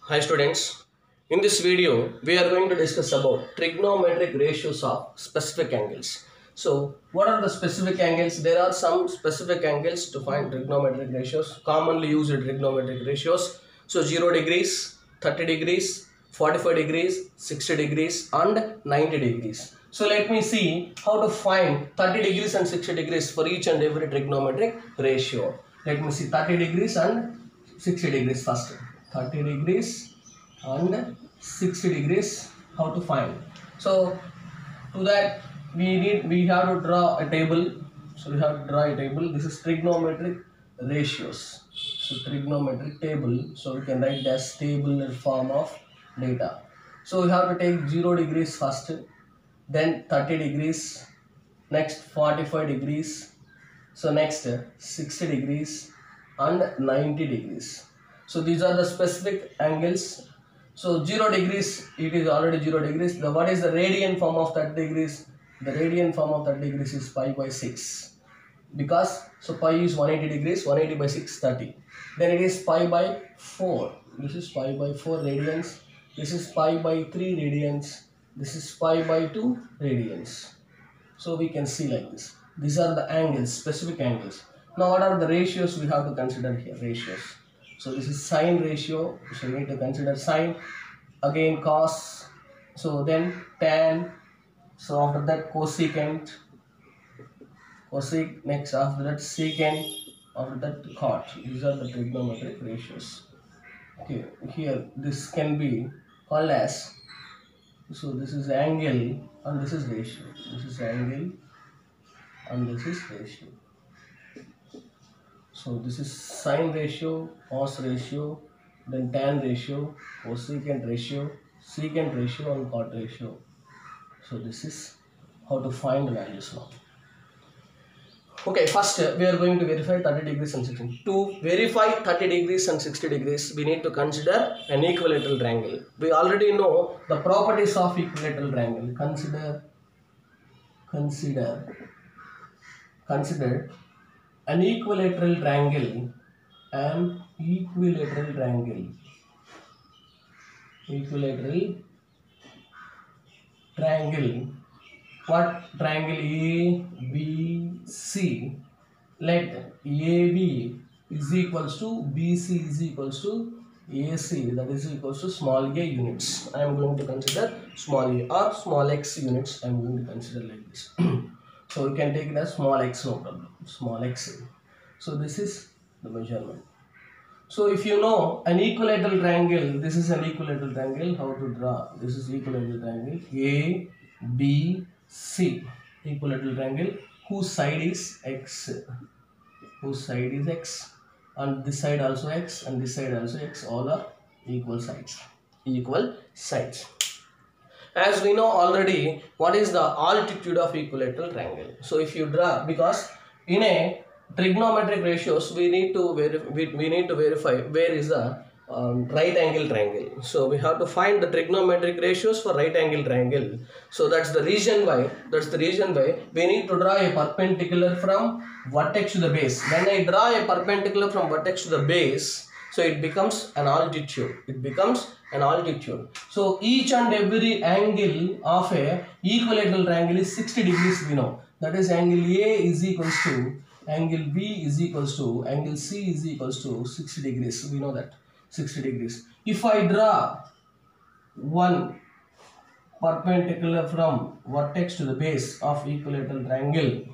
Hi students, in this video we are going to discuss about trigonometric ratios of specific angles. So what are the specific angles? There are some specific angles to find trigonometric ratios, commonly used trigonometric ratios. So 0 degrees, 30 degrees, 45 degrees, 60 degrees and 90 degrees. So let me see how to find 30 degrees and 60 degrees for each and every trigonometric ratio. Let me see 30 degrees and 60 degrees first. 30 degrees and 60 degrees, how to find. So to that we have to draw a table. So we have to draw a table. This is trigonometric ratios. So trigonometric table. So we can write it as table form of data. So we have to take 0 degrees first, then 30 degrees, next 45 degrees, so next 60 degrees and 90 degrees. So these are the specific angles. So 0 degrees, it is already 0 degrees. What is the radian form of 30 degrees? The radian form of 30 degrees is pi by 6. Because, so pi is 180 degrees, 180 by 6, 30. Then it is pi by 4. This is pi by 4 radians. This is pi by 3 radians. This is pi by 2 radians. So we can see like this. These are the angles, specific angles. Now what are the ratios we have to consider here? Ratios. So this is sine ratio. So we need to consider sine. Again cos. So then tan. So after that cosecant. Cosec. Next after that secant. After that cot. These are the trigonometric ratios. Okay. Here this can be called as. So this is angle and this is ratio. This is angle and this is ratio. So this is sine ratio, cos ratio, then tan ratio, cosecant ratio, secant ratio and cot ratio. So this is how to find the values now. Okay, first we are going to verify 30 degrees and 60. To verify 30 degrees and 60 degrees, we need to consider an equilateral triangle. We already know the properties of equilateral triangle. Consider an equilateral triangle. Equilateral triangle. What triangle? A, B, C. Let AB is equals to BC is equals to AC, that is equals to small a units. I am going to consider small a or small x units. I am going to consider like this. So we can take it as small x, no problem. Small x. So this is the measurement. So if you know an equilateral triangle, this is an equilateral triangle. How to draw? This is equilateral triangle A, B, C. Equilateral triangle whose side is x. Whose side is x. And this side also x and this side also x. All are equal sides. Equal sides. As we know already, what is the altitude of equilateral triangle? So if you draw, because in a trigonometric ratios we need to verify where is the right angle triangle. So we have to find the trigonometric ratios for right angle triangle. So that's the reason why we need to draw a perpendicular from vertex to the base. When I draw a perpendicular from vertex to the base, so it becomes an altitude. So each and every angle of a equilateral triangle is 60 degrees, we know. That is angle A is equals to angle B is equals to angle C is equals to 60 degrees. We know that 60 degrees. If I draw one perpendicular from vertex to the base of equilateral triangle,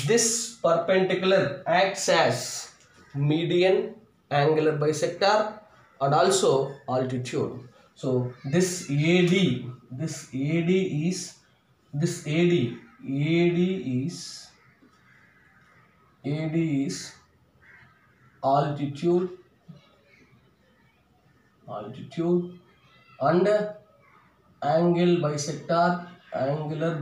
this perpendicular acts as median, angular bisector and also altitude. So this AD is altitude and angle bisector, angular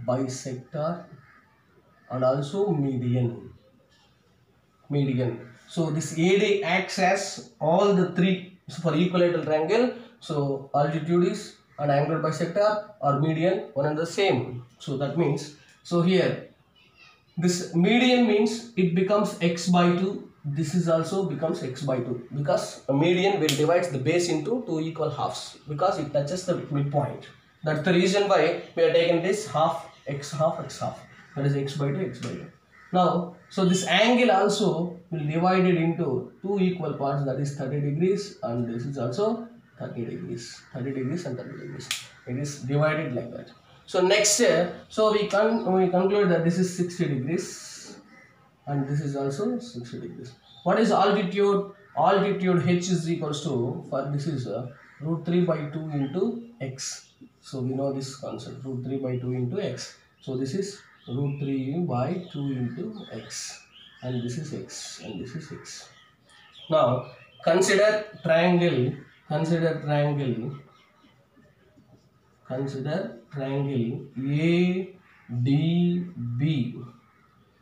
bisector and also median. So this AD acts as all the three. So for equilateral triangle, so altitude is and angular bisector or median one and the same. So that means, so here This median means it becomes x by 2. This is also becomes x by 2 because a median will divide the base into two equal halves because it touches the midpoint. That's the reason why we are taking this half x half x half. That is x by 2 x by 2. Now, so this angle also will divide it into two equal parts, that is 30 degrees, and this is also 30 degrees. 30 degrees and 30 degrees. It is divided like that. So next, so we conclude that this is 60 degrees and this is also 60 degrees. What is altitude? Altitude h is equals to, for this is root 3 by 2 into x. So we know this concept, root 3 by 2 into x. So this is root 3 by 2 into x, and this is x, and this is x. Now consider triangle ADB.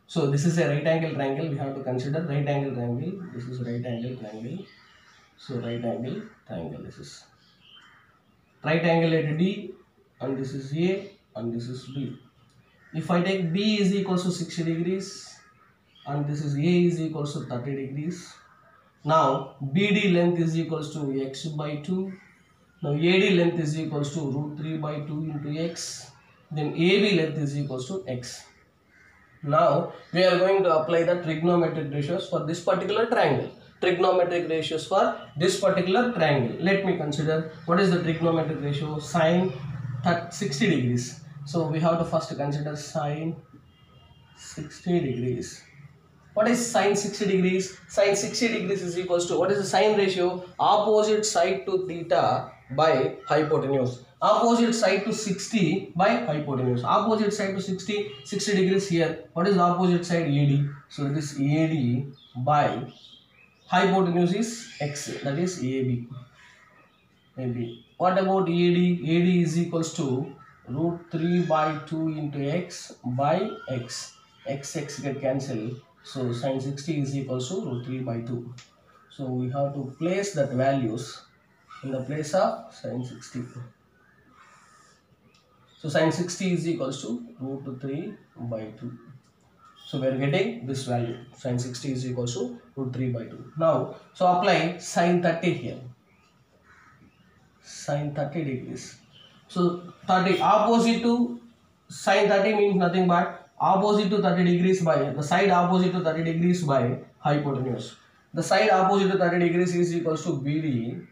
So this is a right angle triangle. We have to consider right angle triangle. This is right angle triangle. So right angle triangle. This is right angle at D, and this is A, and this is B. If I take B is equals to 60 degrees and this is A is equals to 30 degrees. Now BD length is equals to x by 2. Now AD length is equals to root 3 by 2 into x. Then AB length is equals to x. Now we are going to apply the trigonometric ratios for this particular triangle. Trigonometric ratios for this particular triangle. Let me consider what is the trigonometric ratio. Sine 60 degrees. So we have to first consider sine 60 degrees. What is sine 60 degrees? Sine 60 degrees is equals to, what is the sine ratio? Opposite side to theta by hypotenuse. Opposite side to 60 by hypotenuse. Opposite side to 60 degrees here. What is the opposite side? AD. So it is AD by hypotenuse is x, that is AB. What about AD? AD is equals to root 3 by 2 into x by x. X get cancelled. So sine 60 is equals to root 3 by 2. So we have to place that values in the place of sine 60. So sine 60 is equals to root 3 by 2. So we are getting this value. Sine 60 is equals to root 3 by 2. Now, so apply sine 30 here. Sine 30 degrees. So 30 opposite to sine 30 means nothing but opposite to 30 degrees by the side opposite to 30 degrees by hypotenuse. The side opposite to 30 degrees is equals to BD.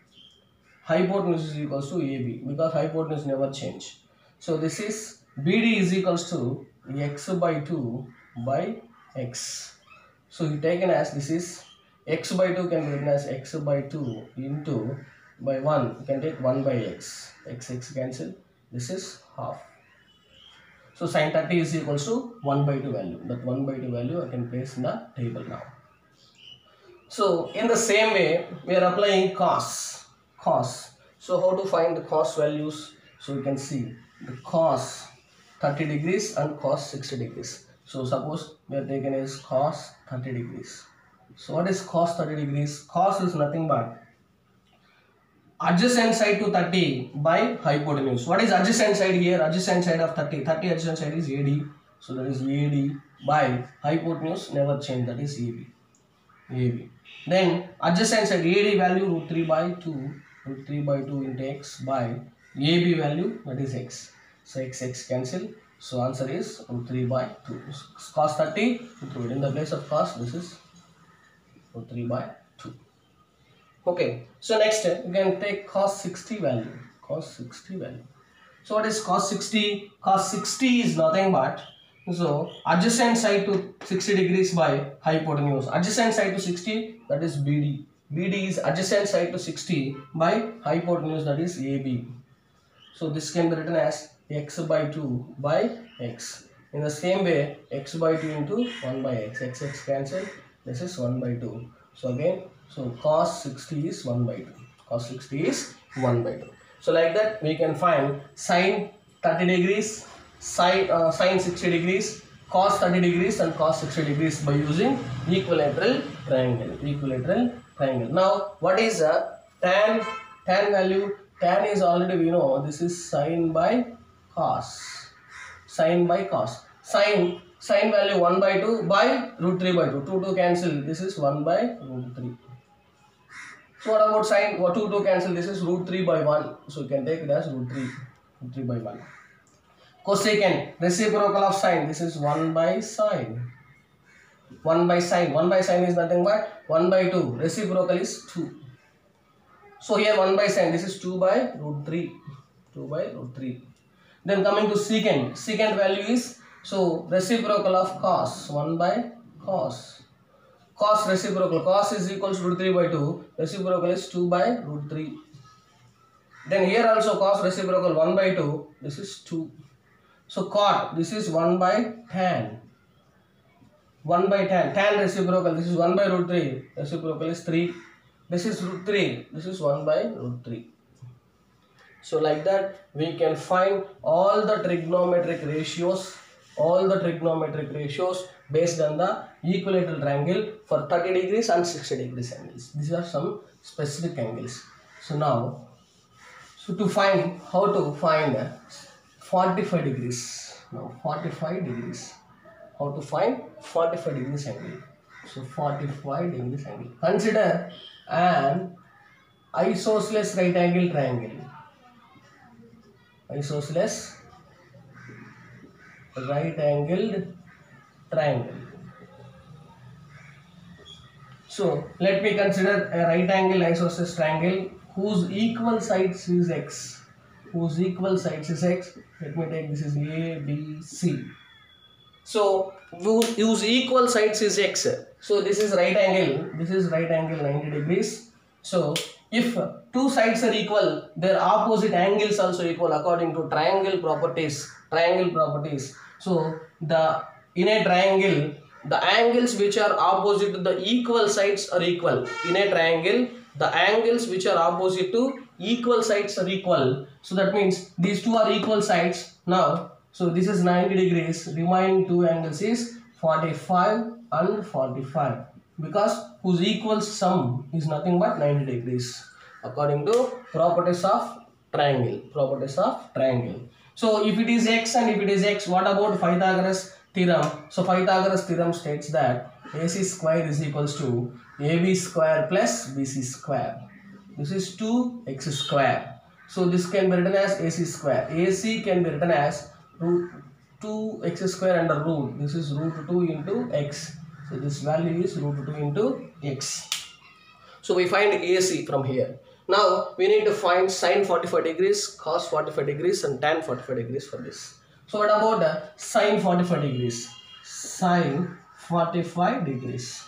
Hypotenuse is equals to AB because hypotenuse never change. So this is BD is equals to x by 2 by x. So you taken as this is x by 2 can be written as x by 2 into by 1. You can take 1 by x. X cancel. This is half. So sine 30 is equals to 1 by 2 value. That 1 by 2 value I can place in the table now. So in the same way we are applying cos. So how to find the cos values? So you can see the cos 30 degrees and cos 60 degrees. So suppose we are taken as cos 30 degrees. So what is cos 30 degrees? Cos is nothing but adjacent side to 30 by hypotenuse. What is adjacent side here? Adjacent side of 30. 30 adjacent side is AD. So that is AD by hypotenuse never change, that is AB. Then adjacent side AD value root 3 by 2. Root 3 by 2 into x by AB value, that is x. So x cancel. So answer is root 3 by 2. Cos 30, in the place of cos, this is root 3 by 2. Okay, so next you can take cos 60 value. So what is cos 60? Cos 60 is nothing but, so adjacent side to 60 degrees by hypotenuse. Adjacent side to 60, that is BD. BD is adjacent side to 60 by hypotenuse, that is AB. So this can be written as x by 2 by x. In the same way, x by 2 into 1 by x. X cancel. This is 1 by 2. So again, so cos 60 is 1 by 2. Cos 60 is 1 by 2. So like that we can find sine 30 degrees, sine 60 degrees, cos 30 degrees and cos 60 degrees by using equilateral triangle. Now what is a tan value? Tan is already we know, this is sine by cos. Sine Sine value 1 by 2 by root 3 by 2. 2 cancel. This is 1 by root 3. So what about sine? 2 cancel. This is root 3 by 1. So you can take it as root 3. Root 3 by 1. Cosecant. Reciprocal of sine. This is 1 by sine. 1 by sine. 1 by sine is nothing but 1 by 2. Reciprocal is 2. So here 1 by sine. This is 2 by root 3. 2 by root 3. Then coming to secant. Secant value is, so reciprocal of cos. 1 by cos. Cos reciprocal. Cos is equals to root 3 by 2. Reciprocal is 2 by root 3. Then here also cos reciprocal 1 by 2. This is 2. So cot. This is 1 by tan. 1 by tan. Tan reciprocal. This is 1 by root 3. Reciprocal is 3. This is root 3. This is 1 by root 3. So like that we can find all the trigonometric ratios. All the trigonometric ratios based on the equilateral triangle for 30 degrees and 60 degrees angles. These are some specific angles. So now, to find, how to find 45 degrees. Now 45 degrees. How to find 45 degrees angle. So 45 degrees angle. Consider an isosceles right angle triangle. Isosceles right angled triangle. So let me consider a right angle isosceles triangle whose equal sides is x. Whose equal sides is x. Let me take this is A, B, C. So whose equal sides is x. So this is right angle. This is right angle 90 degrees. So if two sides are equal, their opposite angles also equal according to triangle properties. Triangle properties. So in a triangle, the angles which are opposite to the equal sides are equal. In a triangle, the angles which are opposite to equal sides are equal. So that means these two are equal sides. Now, so this is 90 degrees. Remaining two angles is 45 and 45. Because whose equal sum is nothing but 90 degrees. According to properties of triangle. Properties of triangle. So if it is x and if it is x, what about Pythagoras theorem? So Pythagoras theorem states that AC square is equals to AB square plus BC square. This is 2x square. So this can be written as AC square. AC can be written as root 2x square under root. This is root 2 into x. So this value is root 2 into x. So we find AC from here. Now we need to find sine 45 degrees, cos 45 degrees and tan 45 degrees for this. So what about the sine 45 degrees? Sine 45 degrees.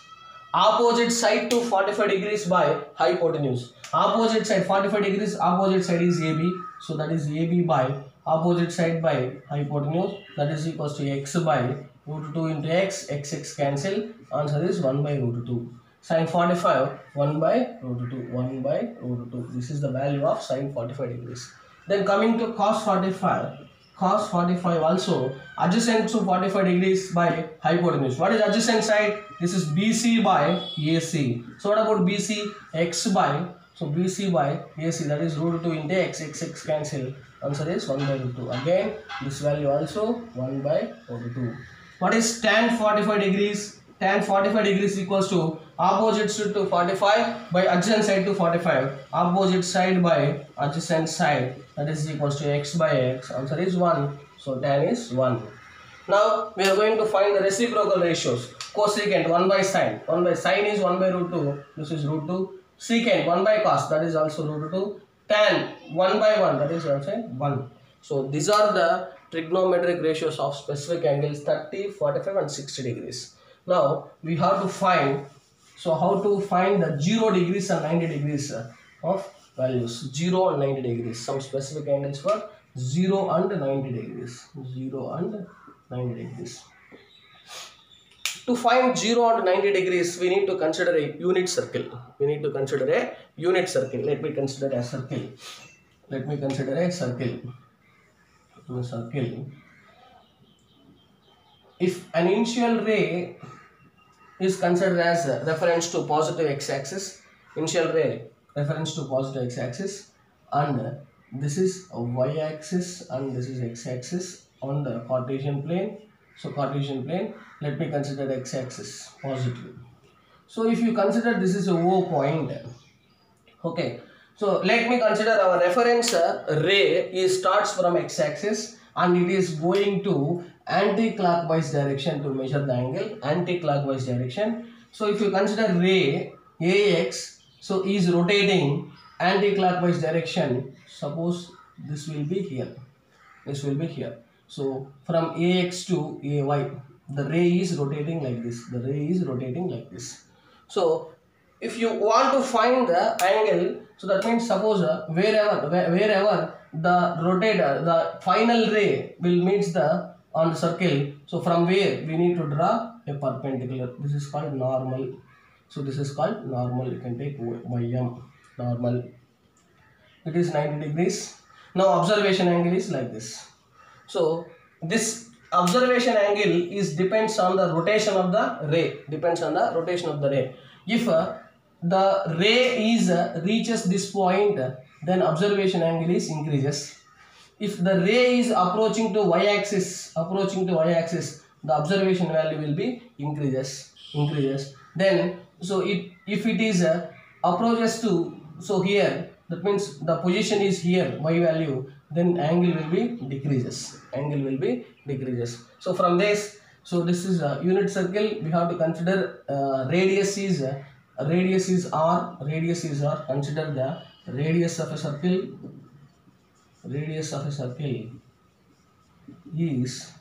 Opposite side to 45 degrees by hypotenuse. Opposite side 45 degrees, opposite side is AB. So that is AB by opposite side by hypotenuse. That is equals to x by root 2 into x. X cancel. Answer is 1 by root 2. Sine 45, 1 by root 2, 1 by root 2. This is the value of sine 45 degrees. Then coming to cos 45. Cos 45 also adjacent to 45 degrees by hypotenuse. What is adjacent side? This is BC by AC. So what about BC? X by, so BC by AC, that is root 2 into x. X cancel. Answer is 1 by root 2. Again, this value also 1 by root 2. What is tan 45 degrees? Tan 45 degrees equals to opposite side to 45 by adjacent side to 45. Opposite side by adjacent side, that is equals to x by x. Answer is 1. So tan is 1. Now we are going to find the reciprocal ratios. Cosecant 1 by sine. 1 by sine is 1 by root 2. This is root 2. Secant 1 by cos. That is also root 2. Tan 1 by 1. That is also 1. So these are the trigonometric ratios of specific angles 30, 45 and 60 degrees. Now we have to find, so how to find the 0 degrees and 90 degrees of values. 0 and 90 degrees. Some specific angles for 0 and 90 degrees. 0 and 90 degrees. To find 0 and 90 degrees, we need to consider a unit circle. We need to consider a unit circle. Let me consider a circle. Let me consider a circle. A circle. If an initial ray is considered as a reference to positive x-axis, initial ray reference to positive x-axis, and this is a y-axis and this is x-axis on the Cartesian plane. So Cartesian plane, let me consider the x-axis positive. So if you consider this is a O point, okay, so let me consider our reference ray is starts from x-axis and it is going to anti-clockwise direction to measure the angle, anti-clockwise direction. So if you consider ray AX, so is rotating anti-clockwise direction. Suppose this will be here, this will be here. So from AX to AY, the ray is rotating like this, the ray is rotating like this. So if you want to find the angle, so that means suppose wherever the rotator, the final ray will meet the on the circle, so from where we need to draw a perpendicular. This is called normal. So this is called normal. You can take YM, normal. It is 90 degrees. Now observation angle is like this. So this observation angle is depends on the rotation of the ray. Depends on the rotation of the ray. If the ray is reaches this point, then observation angle is increases. If the ray is approaching to y-axis, the observation value will be increases. Then so if it is approaches to, so here, that means the position is here, y value, then angle will be decreases. So from this, so this is a unit circle. We have to consider radius is R. Consider the radius of a circle. Radius of a circle is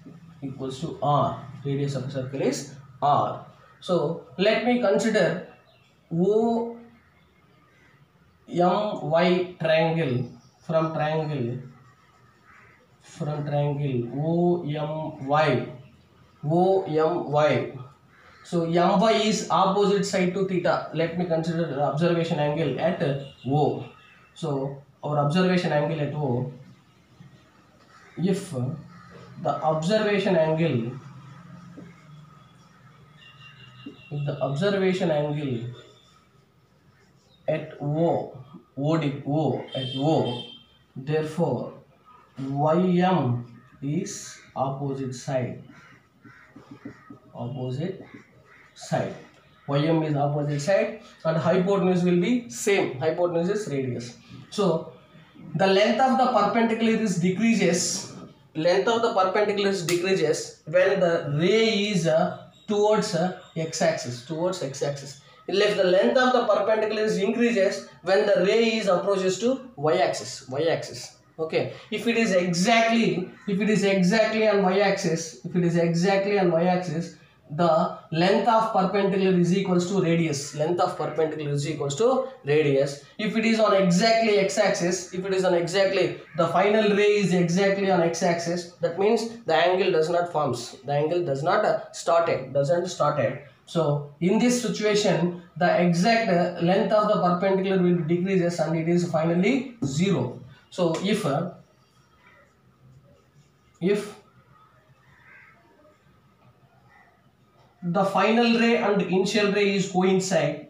equals to R. Radius of a circle is R. So let me consider OMY triangle, from triangle OMY. So MY is opposite side to theta. Let me consider the observation angle at O. So our observation angle at O, if the observation angle at O, therefore YM is opposite side. YM is opposite side and hypotenuse will be same. Hypotenuse is radius. So the length of the perpendicular is decreases. When the ray is towards x-axis. If the length of the perpendicular is increases when the ray is approaches to y-axis. Okay. If it is exactly on y-axis, the length of perpendicular is equals to radius. If it is on exactly x-axis, the final ray is exactly on x-axis, that means the angle does not forms. The angle does not doesn't started. So in this situation, the exact length of the perpendicular will decreases and it is finally 0. So if the final ray and initial ray is coincide,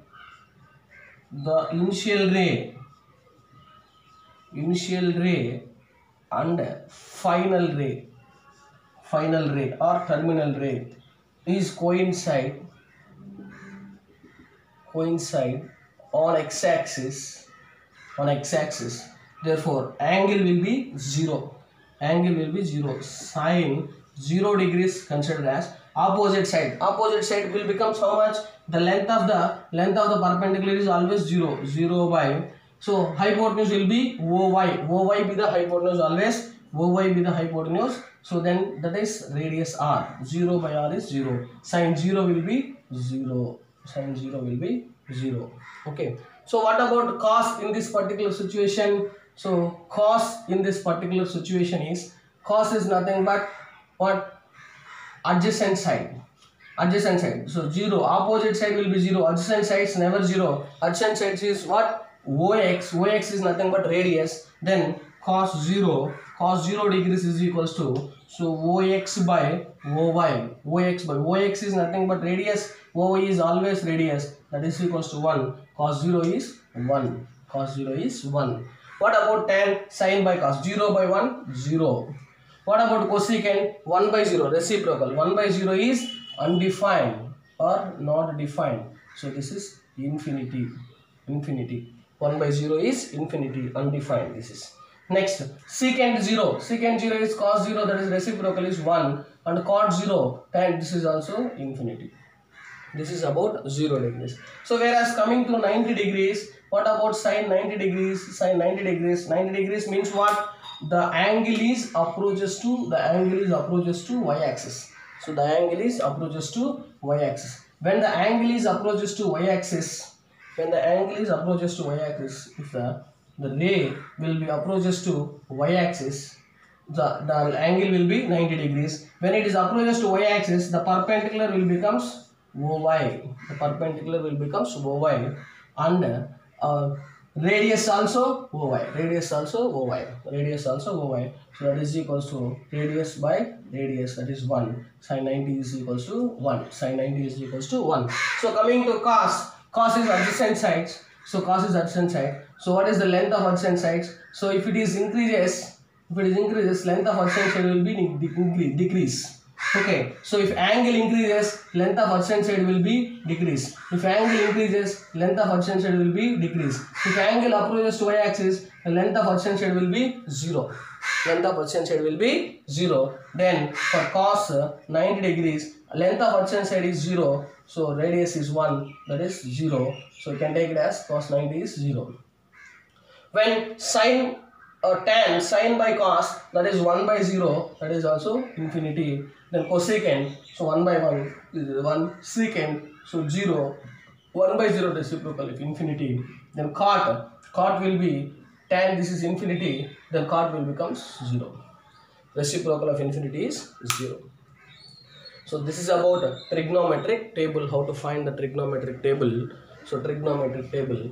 the initial ray and final ray or terminal ray is coincide on x-axis, therefore angle will be 0. Sine 0 degrees considered as opposite side will become how much? The length of the perpendicular is always 0 by, so hypotenuse will be OY be the hypotenuse always, so then that is radius R. 0 by R is 0. Sine 0 will be 0. Okay. So what about cos in this particular situation? So cos in this particular situation is, cos is nothing but what? Adjacent side. So 0. Opposite side will be 0. Adjacent sides never 0. Adjacent sides is what? OX is nothing but radius. Then cos 0 degrees is equals to, so OX by OY. OX is nothing but radius. OY is always radius. That is equals to 1. Cos 0 is 1. What about tan? Sine by cos. 0 by 1, 0. What about cosecant? 1 by 0, reciprocal. 1 by 0 is undefined or not defined. So this is infinity. 1 by 0 is infinity, undefined. This is. Next, secant 0. Secant 0 is cos 0, that is reciprocal is 1, and cot 0, and this is also infinity. This is about 0 degrees. So whereas coming to 90 degrees, what about sine 90 degrees? Sine 90 degrees. 90 degrees means what? The angle is approaches to y-axis. So the angle is approaches to y-axis. When the angle is approaches to y-axis, if the ray will be approaches to y-axis, the angle will be 90 degrees. When it is approaches to y-axis, the perpendicular will becomes OY. And radius also OY. So that is equals to radius by radius, that is 1. Sin 90 is equals to 1. So coming to cos is adjacent sides. So what is the length of adjacent sides? So if it is increases, length of adjacent side will be decrease. Okay, so if angle increases, length of adjacent side will be decrease. If angle increases, length of adjacent side will be decrease. If angle approaches to y-axis, the length of adjacent side will be 0. Then for cos 90 degrees, length of adjacent side is 0. So radius is 1, that is 0. So you can take it as cos 90 is 0. When sine tan sine by cos, that is 1 by 0, that is also infinity. Then cosecant, so 1 by 1 is 1, secant, so 0, 1 by 0 reciprocal if infinity. Then cot will be tan, this is infinity, then cot will becomes 0. Reciprocal of infinity is 0. So this is about trigonometric table, how to find the trigonometric table. So trigonometric table,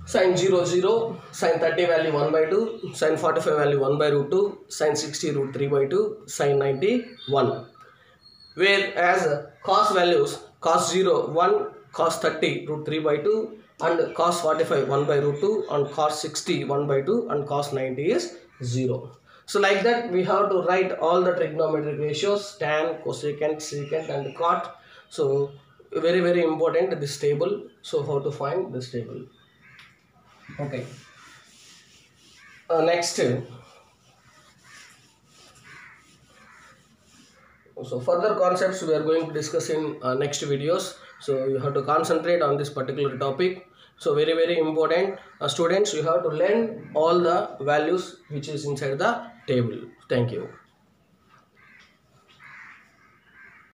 sin 0 0, sin 30 value 1 by 2, sin 45 value 1 by root 2, sin 60 root 3 by 2, sin 90 1. Whereas cos values, cos 0 1, cos 30 root 3 by 2, and cos 45 1 by root 2, and cos 60 1 by 2, and cos 90 is 0. So like that we have to write all the trigonometric ratios, tan, cosecant, secant and cot. So very important this table. So how to find this table? Okay. Next, so further concepts we are going to discuss in next videos. So you have to concentrate on this particular topic. So very important, students, you have to learn all the values which is inside the table. Thank you.